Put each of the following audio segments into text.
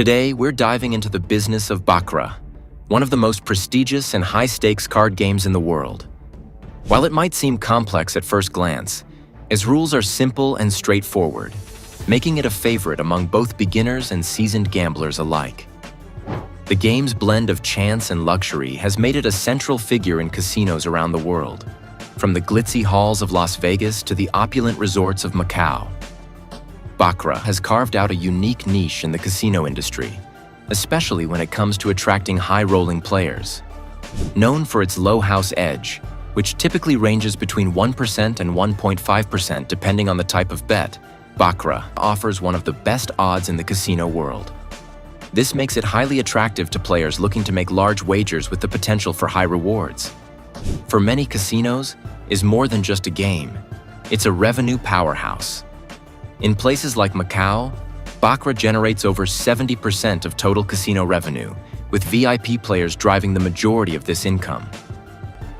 Today, we're diving into the business of Baccarat, one of the most prestigious and high-stakes card games in the world. While it might seem complex at first glance, its rules are simple and straightforward, making it a favorite among both beginners and seasoned gamblers alike. The game's blend of chance and luxury has made it a central figure in casinos around the world, from the glitzy halls of Las Vegas to the opulent resorts of Macau. Baccarat has carved out a unique niche in the casino industry, especially when it comes to attracting high-rolling players. Known for its low house edge, which typically ranges between 1% and 1.5% depending on the type of bet, Baccarat offers one of the best odds in the casino world. This makes it highly attractive to players looking to make large wagers with the potential for high rewards. For many casinos, it's more than just a game. It's a revenue powerhouse. In places like Macau, Baccarat generates over 70% of total casino revenue, with VIP players driving the majority of this income.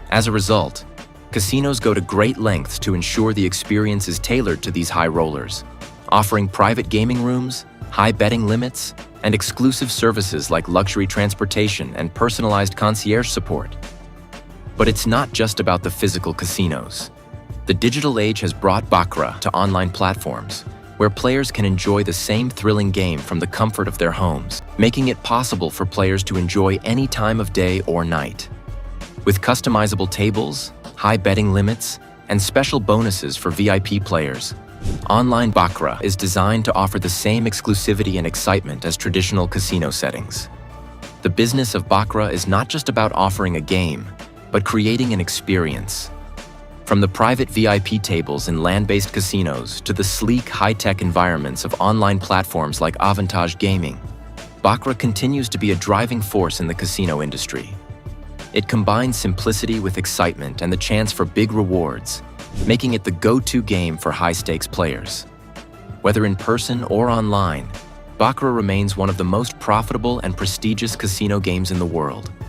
As a result, casinos go to great lengths to ensure the experience is tailored to these high rollers, offering private gaming rooms, high betting limits, and exclusive services like luxury transportation and personalized concierge support. But it's not just about the physical casinos. The digital age has brought Baccarat to online platforms, where players can enjoy the same thrilling game from the comfort of their homes, making it possible for players to enjoy any time of day or night. With customizable tables, high betting limits, and special bonuses for VIP players, online Baccarat is designed to offer the same exclusivity and excitement as traditional casino settings. The business of Baccarat is not just about offering a game, but creating an experience. From the private VIP tables in land-based casinos to the sleek, high-tech environments of online platforms like Avantage Gaming, Baccarat continues to be a driving force in the casino industry. It combines simplicity with excitement and the chance for big rewards, making it the go-to game for high-stakes players. Whether in person or online, Baccarat remains one of the most profitable and prestigious casino games in the world.